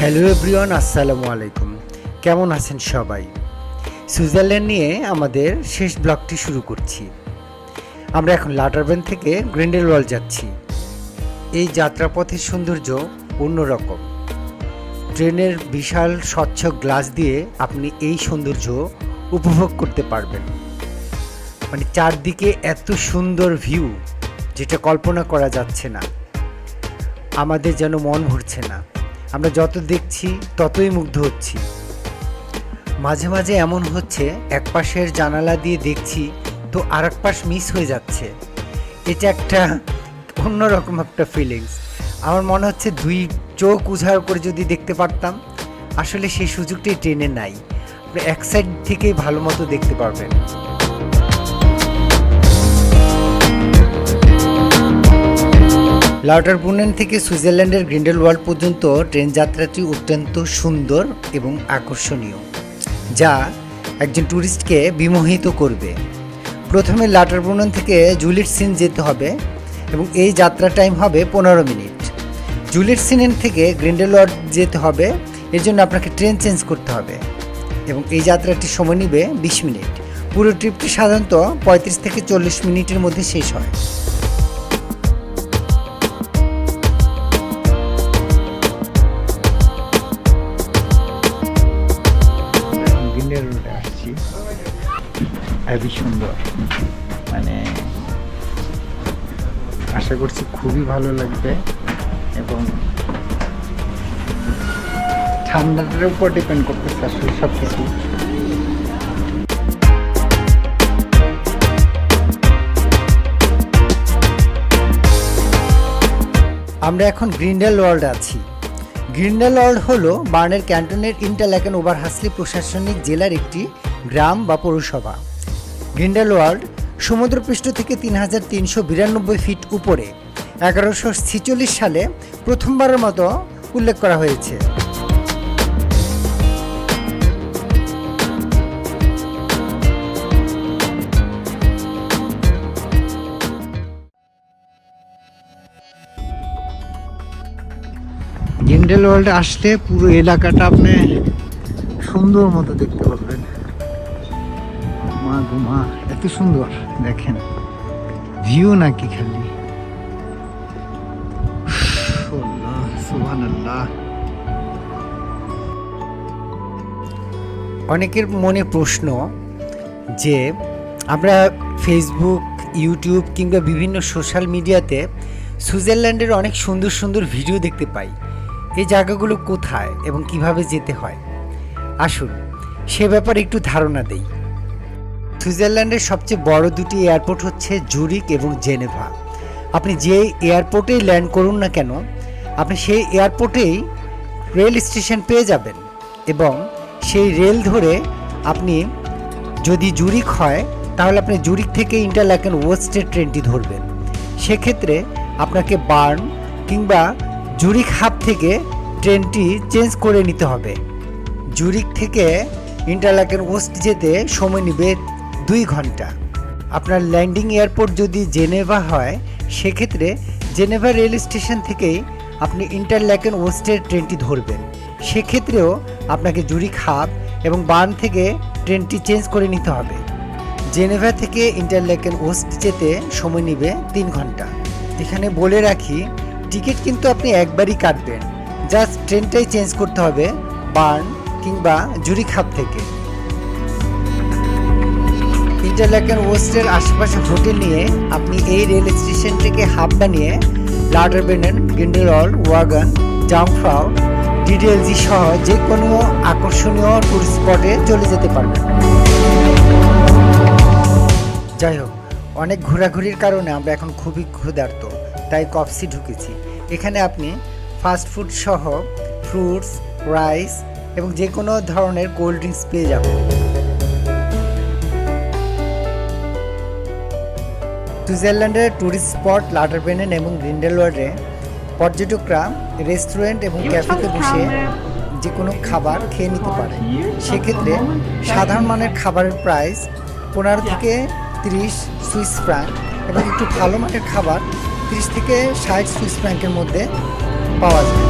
Hello everyone, আসসালামু আলাইকুম। কেমন আছেন সবাই? সুইজারল্যান্ড নিয়ে আমাদের শেষ ব্লগটি শুরু করছি। আমরা এখন লাটারবেন থেকে গ্রিন্ডেলওয়াল্ড যাচ্ছি। এই যাত্রাপথের সৌন্দর্য অন্যরকম। ট্রেনের বিশাল স্বচ্ছ গ্লাস দিয়ে আপনি এই সৌন্দর্য উপভোগ করতে পারবেন। মানে চারদিকে এত সুন্দর ভিউ, যেটা কল্পনা করা যাচ্ছে না। আমাদের যেন মন ভরছে না। আমরা যত দেখছি ততই মুগ্ধ হচ্ছি। মাঝে মাঝে এমন হচ্ছে, এক পাশের জানালা দিয়ে দেখছি তো আর এক পাশ মিস হয়ে যাচ্ছে। এটা একটা অন্যরকম একটা ফিলিংস। আমার মনে হচ্ছে দুই চোখ উজাড় করে যদি দেখতে পারতাম। আসলে সেই সুযোগটাই ট্রেনে নাই। আপনি এক সাইড থেকেই ভালো মতো দেখতে পারবেন। লাউটারবুনেন থেকে সুইজারল্যান্ডের গ্রিন্ডেলওয়াল্ড পর্যন্ত ট্রেন যাত্রাটি অত্যন্ত সুন্দর এবং আকর্ষণীয়, যা একজন ট্যুরিস্টকে বিমোহিত করবে। প্রথমে লাউটারবুনেন থেকে জুলিটসিন যেতে হবে এবং এই যাত্রা টাইম হবে 15 মিনিট। জুলিটসিন থেকে গ্রিন্ডেলওয়াল্ড যেতে হবে, এর জন্য আপনাকে ট্রেন চেঞ্জ করতে হবে এবং এই যাত্রাটির সময় নেবে 20 মিনিট। পুরো ট্রিপটি সাধারণত 35 থেকে 40 মিনিটের মধ্যে শেষ হয়। আসছি, খুবই সুন্দর। মানে আশা করছি খুবই ভালো লাগবে এবং ঠান্ডাটার উপর ডিপেন্ড করতেছে আসলে সব কিছু। আমরা এখন গ্রিন্ডেলওয়াল্ড আছি। গ্রিন্ডেলওয়াল্ড হলো বার্নের ক্যান্টনের ইন্টারল্যাকেন ওভারহাসলি প্রশাসনিক জেলার একটি গ্রাম বা পৌরসভা। গ্রিন্ডেলওয়াল্ড সমুদ্রপৃষ্ঠ থেকে 3392 ফিট উপরে 1146 সালে প্রথমবারের মতো উল্লেখ করা হয়েছে। গ্রিন্ডেলওয়াল্ডে আসলে পুরো এলাকাটা আপনি সুন্দর মতো দেখতে পারবেন। মা গুমা, এত সুন্দর দেখেন ভিউ নাকি খালি। সুবহানাল্লাহ। অনেকের মনে প্রশ্ন যে আমরা ফেসবুক, ইউটিউব কিংবা বিভিন্ন সোশ্যাল মিডিয়াতে সুইজারল্যান্ডের অনেক সুন্দর সুন্দর ভিডিও দেখতে পাই। এই জায়গাগুলো কোথায় এবং কিভাবে যেতে হয়, আসুন সে ব্যাপারে একটু ধারণা দেই। সুইজারল্যান্ডের সবচেয়ে বড় দুটি এয়ারপোর্ট হচ্ছে জুরিক এবং জেনেভা। আপনি যে এয়ারপোর্টেই ল্যান্ড করুন না কেন, আপনি সেই এয়ারপোর্টেই রেল স্টেশন পেয়ে যাবেন এবং সেই রেল ধরে আপনি যদি জুরিক হয় তাহলে আপনি জুরিক থেকে ইন্টারল্যাকেন ওয়েস্টের ট্রেনটি ধরবেন। সেক্ষেত্রে আপনাকে বার্ন কিংবা জুরিক হাব থেকে ট্রেনটি চেঞ্জ করে নিতে হবে। জুরিক থেকে ইন্টারল্যাকেন ওয়েস্ট যেতে সময় নেবে 2 ঘন্টা। আপনার ল্যান্ডিং এয়ারপোর্ট যদি জেনেভা হয়, সেক্ষেত্রে জেনেভা রেল স্টেশন থেকেই আপনি ইন্টারল্যাকেন ওয়েস্টের ট্রেনটি ধরবেন। সেক্ষেত্রেও আপনাকে জুরিক হাব এবং বার্ন থেকে ট্রেনটি চেঞ্জ করে নিতে হবে। জেনেভা থেকে ইন্টারল্যাকেন ওয়েস্ট যেতে সময় নেবে 3 ঘন্টা। এখানে বলে রাখি, টিকিট কিন্তু আপনি একবারই কাটবেন, জাস্ট ট্রেনটাই চেঞ্জ করতে হবে বার্ন কিংবা জুরিক হাব থেকে। ইন্টারল্যাকেন ওয়েস্টের আশেপাশে হোটেল নিয়ে আপনি এই রেল স্টেশন থেকে হাব বানিয়ে লাউটারবেনেন, গ্রিন্ডেলওয়াল্ড, ওয়াগান, জামফ্রাউ, ডিডেলজি সহ যে কোনো আকর্ষণীয় টুরিস্ট স্পটে চলে যেতে পারবেন। যাই হোক, অনেক ঘোরাঘুরির কারণে আমরা এখন খুবই ক্ষুধার্ত, তাই কফসি ঢুকেছি। এখানে আপনি ফাস্ট ফুড সহ ফ্রুটস, রাইস এবং যে কোনো ধরনের কোল্ড ড্রিঙ্কস পেয়ে যাবেন। সুইজারল্যান্ডের ট্যুরিস্ট স্পট লাউটারবেনেন এবং গ্রিন্ডেলওয়াল্ডে পর্যটকরা রেস্টুরেন্ট এবং ক্যাফেতে বসে যে কোনো খাবার খেয়ে নিতে পারে। সেক্ষেত্রে সাধারণ মানের খাবারের প্রাইস 15 থেকে 30 সুইস ফ্রাঙ্ক এবং একটু ভালো মানের খাবার 30 থেকে 60 সুইস ফ্রাঙ্কের মধ্যে পাওয়া যায়।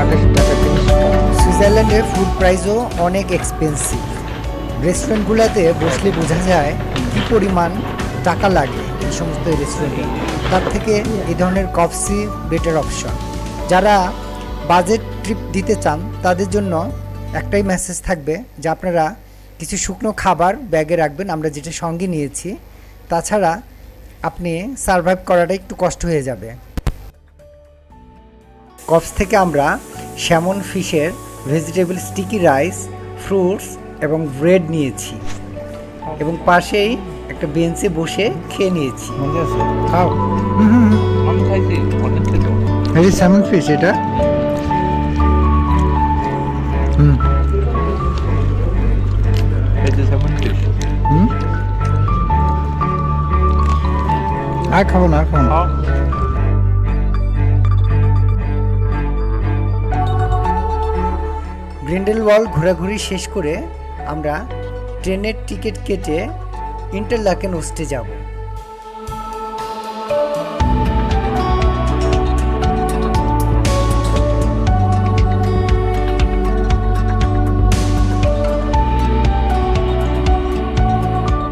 28 টাকা 30 টাকা। সুইজারল্যান্ডে ফুড প্রাইসও অনেক এক্সপেন্সিভ। রেস্টুরেন্টগুলোতে বসলে বোঝা যায় কী পরিমাণ টাকা লাগে এই সমস্ত রেস্টুরেন্টে। তার থেকে এই ধরনের কফসি বেটার অপশন। যারা বাজেট ট্রিপ দিতে চান তাদের জন্য একটাই মেসেজ থাকবে যে আপনারা কিছু শুকনো খাবার ব্যাগে রাখবেন, আমরা যেটা সঙ্গে নিয়েছি। তাছাড়া আপনি সারভাইভ করাটা একটু কষ্ট হয়ে যাবে। কফস থেকে আমরা স্যামন ফিশের ভেজিটেবল স্টিকি রাইস, ফ্রুটস এবং ব্রেড নিয়েছি এবং পাশেই একটা বেঞ্চে বসে খেয়ে নিয়েছি। মজা আছে, খাও। আমি খাইছি অনেক খেতে। এই যে স্যামন ফিশ, এটা এই যে সেমন ফিশ। আর খাবো না, আর খাবো না। গ্রিন্ডেলওয়াল ঘোরাঘুরি শেষ করে আমরা ট্রেনের টিকিট কেটে ইন্টারলাকেন ওস্টে যাব।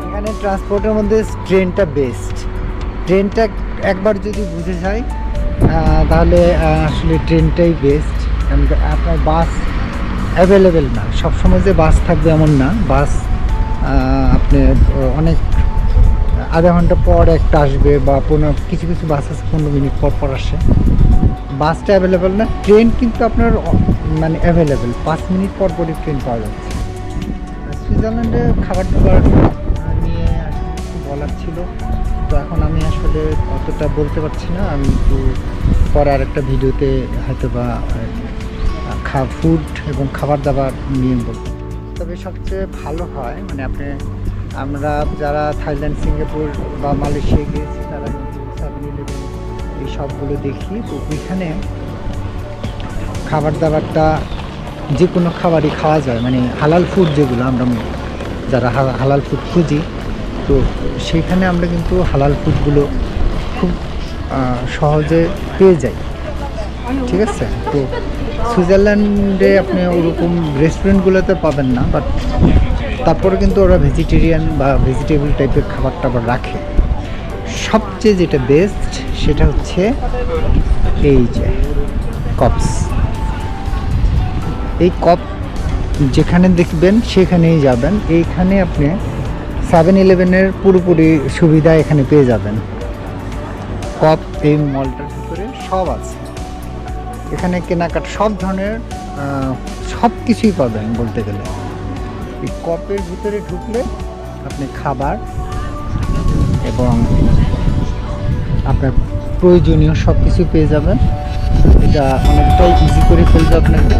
এখানে ট্রান্সপোর্টের মধ্যে ট্রেনটা বেস্ট। ট্রেনটা একবার যদি বুঝে যায় তাহলে আসলে ট্রেনটাই বেস্ট। কারণ আপনার বাস অ্যাভেলেবেল না, সবসময় যে বাস থাকবে এমন না। বাস আপনি অনেক আধা ঘন্টা পর একটা আসবে বা কিছু কিছু বাস আছে 15 মিনিট পর পর আসে। বাসটা অ্যাভেলেবেল না। ট্রেন কিন্তু আপনার মানে অ্যাভেলেবেল, 5 মিনিট পর পরই ট্রেন পাওয়া যাচ্ছে। সুইজারল্যান্ডে খাবার দাবার নিয়ে আসলে কিছু বলার ছিল, তো এখন আমি আসলে অতটা বলতে পারছি না। আমি একটু পরে আর একটা ভিডিওতে হয়তো বা ফুড এবং খাবার দাবার নিয়ে বলবো। তবে সবচেয়ে ভালো হয় মানে আমরা যারা থাইল্যান্ড, সিঙ্গাপুর বা মালয়েশিয়া গিয়েছি তারা কিন্তু 7-11 এই সবগুলো দেখি। তো ওইখানে খাবার দাবারটা যে কোনো খাবারই খাওয়া যায়, মানে হালাল ফুড যেগুলো আমরা যারা হালাল ফুড খুঁজি, তো সেইখানে আমরা কিন্তু হালাল ফুডগুলো খুব সহজে পেয়ে যাই। ঠিক আছে, তো সুইজারল্যান্ডে আপনি ওরকম রেস্টুরেন্টগুলোতে পাবেন না, বাট তারপরে কিন্তু ওরা ভেজিটেরিয়ান বা ভেজিটেবল টাইপের খাবার টাবার রাখে। সবচেয়ে যেটা বেস্ট সেটা হচ্ছে এই যে কপস। এই কপ যেখানে দেখবেন সেখানেই যাবেন। এইখানে আপনি 7-11-এর পুরোপুরি সুবিধা এখানে পেয়ে যাবেন। কপ এই মলটার ভিতরে সব আছে। এখানে কেনাকাটা সব ধরনের সব কিছুই পাবেন বলতে গেলে। এই কপের ভিতরে ঢুকলে আপনি খাবার এবং আপনার প্রয়োজনীয় সব কিছু পেয়ে যাবেন। এটা অনেকটাই ইজি করে ফেলবে আপনাকে।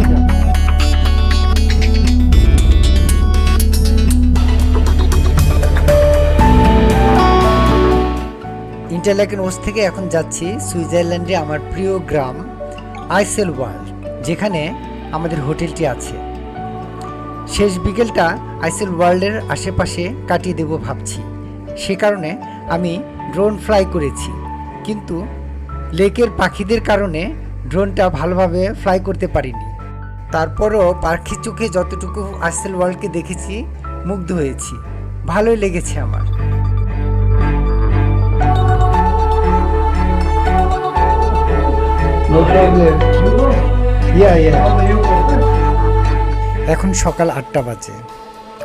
ইন্টারলাকেন ওস্ট থেকে এখন যাচ্ছি সুইজারল্যান্ডে আমার প্রিয় গ্রাম আইসেলওয়াল্ড, যেখানে আমাদের হোটেলটি আছে। শেষ বিকেলটা আইসেলওয়াল্ডের আশেপাশে কাটিয়ে দেব ভাবছি। সে কারণে আমি ড্রোন ফ্লাই করেছি, কিন্তু লেকের পাখিদের কারণে ড্রোনটা ভালোভাবে ফ্লাই করতে পারিনি। তারপরও পাখি চোখে যতটুকু আইসেলওয়াল্ডকে দেখেছি মুগ্ধ হয়েছি, ভালোই লেগেছে আমার। এখন সকাল 8টা বাজে।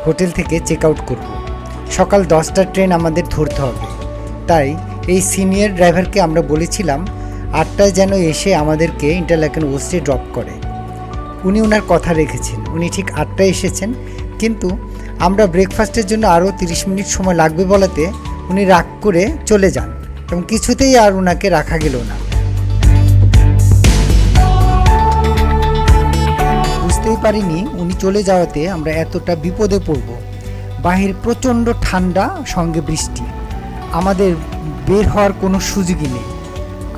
হোটেল থেকে চেক আউট করব। সকাল 10টার ট্রেন আমাদের ধরতে হবে। তাই এই সিনিয়র ড্রাইভারকে আমরা বলেছিলাম 8টায় যেন এসে আমাদেরকে ইন্টারলাকেন ওস্টে ড্রপ করে। উনি ওনার কথা রেখেছেন, উনি ঠিক 8টায় এসেছেন, কিন্তু আমরা ব্রেকফাস্টের জন্য আরও 30 মিনিট সময় লাগবে বলাতে উনি রাগ করে চলে যান এবং কিছুতেই আর ওনাকে রাখা গেল না। বুঝতেই পারিনি উনি চলে যাওয়াতে আমরা এতটা বিপদে পড়ব। বাহির প্রচণ্ড ঠান্ডা, সঙ্গে বৃষ্টি। আমাদের বের হওয়ার কোনো সুযোগই নেই।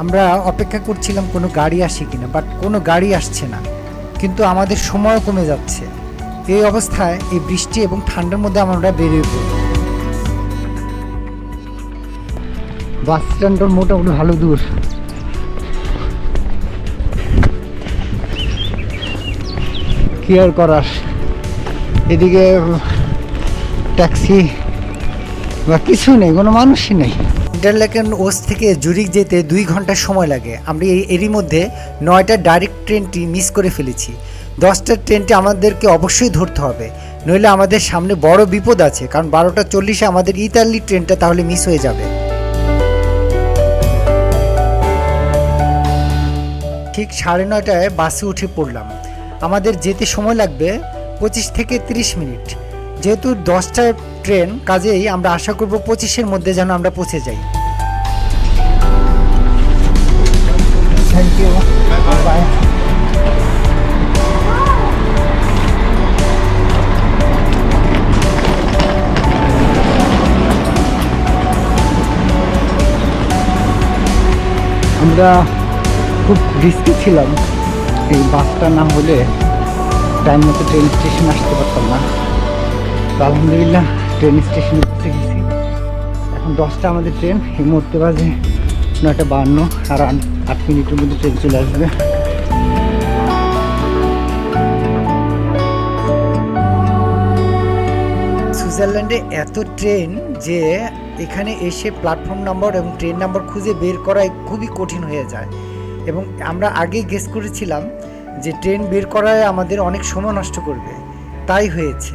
আমরা অপেক্ষা করছিলাম কোনো গাড়ি আসে কিনা, বাট কোনো গাড়ি আসছে না, কিন্তু আমাদের সময়ও কমে যাচ্ছে। এই অবস্থায় এই বৃষ্টি এবং ঠান্ডার মধ্যে আমরা বেরিয়ে পড়ব। বাস স্ট্যান্ডটা মোটামুটি ভালো দূর। কি আর করার, এদিকে ট্যাক্সি বা কিছু নেই, কোনো মানুষই নেই। ইন্টারলাকেন ওস থেকে জুরিক যেতে 2 ঘন্টা সময় লাগে। আমরা এরই মধ্যে 9টা ডাইরেক্ট ট্রেনটি মিস করে ফেলেছি। 10টার ট্রেনটি আমাদেরকে অবশ্যই ধরতে হবে, নইলে আমাদের সামনে বড় বিপদ আছে, কারণ 12টা 40-এ আমাদের ইতালি ট্রেনটা তাহলে মিস হয়ে যাবে। ঠিক 9:30টায় বাসে উঠে পড়লাম। আমাদের যেতে সময় লাগবে 25 থেকে 30 মিনিট। যেহেতু 10টায় ট্রেন, কাজেই আমরা আশা করব 25-এর মধ্যে যেন আমরা পৌঁছে যাই। Thank you, bye. আমরা খুব রিস্কি ছিলাম, এই বাসটা না হলে টাইম মতো ট্রেন স্টেশন আসতে পারতাম না। তো আলহামদুলিল্লাহ ট্রেন স্টেশনে পৌঁছে গেছি। এখন 10টা আমাদের ট্রেন, এই মুহূর্তে বাজে 9:52, আর 8 মিনিটের মধ্যে ট্রেন চলে আসবে। সুইজারল্যান্ডে এত ট্রেন যে এখানে এসে প্ল্যাটফর্ম নাম্বার এবং ট্রেন নাম্বার খুঁজে বের করাই খুবই কঠিন হয়ে যায়। এবং আমরা আগে গেস করেছিলাম যে ট্রেন বের করায় আমাদের অনেক সময় নষ্ট করবে, তাই হয়েছে।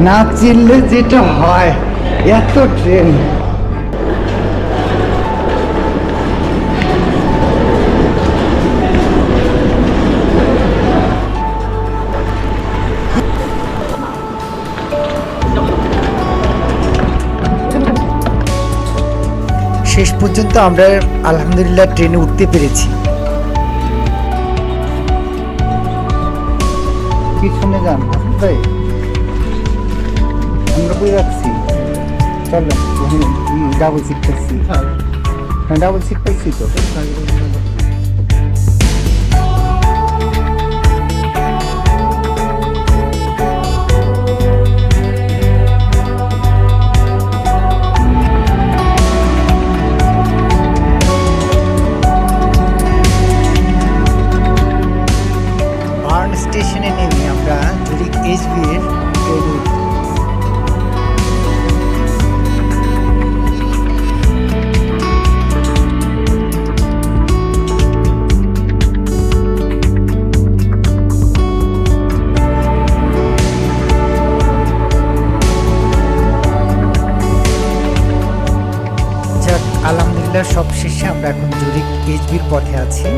না চিনলে যেটা হয়, এত ট্রেন। শেষ পর্যন্ত আমরা আলহামদুলিল্লাহ ট্রেনে উঠতে পেরেছি। পিছনে যান ভাই, আমরা কই যাচ্ছি? চল ডাবল সিট পাইছি, হ্যাঁ ডাবল সিট পাইছি তো। বার্ন স্টেশনে নেমে আমরা জুরিক এইচবি এর ট্রেনে উঠি। আলহামদুলিল্লাহ সবশেষে আমরা এখন জুরিক এইচবির পথে আছি।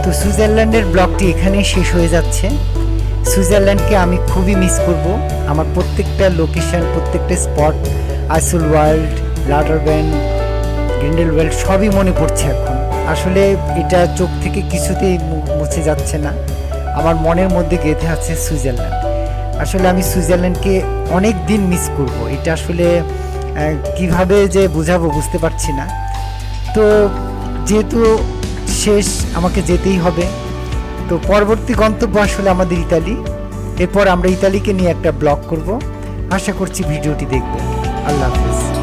তো সুইজারল্যান্ডের ব্লগটি এখানেই শেষ হয়ে যাচ্ছে। সুইজারল্যান্ডকে আমি খুবই মিস করব। আমার প্রত্যেকটা লোকেশন, প্রত্যেকটা স্পট, আইসল ওয়ার্ল্ড, লাটারব্যান্ড, গ্রিন্ডেলওয়েল্ড সবই মনে পড়ছে এখন। আসলে এটা চোখ থেকে কিছুতেই মুছে যাচ্ছে না, আমার মনের মধ্যে গেঁথে আছে সুইজারল্যান্ড। আসলে আমি সুইজারল্যান্ডকে অনেক দিন মিস করব, এটা আসলে কিভাবে যে বোঝাবো বুঝতে পারছি না। তো যেহেতু শেষ, আমাকে যেতেই হবে। তো পরবর্তী গন্তব্য আসলে আমাদের ইতালি। এরপর আমরা ইতালিকে নিয়ে একটা ব্লগ করব। আশা করছি ভিডিওটি দেখবেন। আল্লাহ হাফেজ।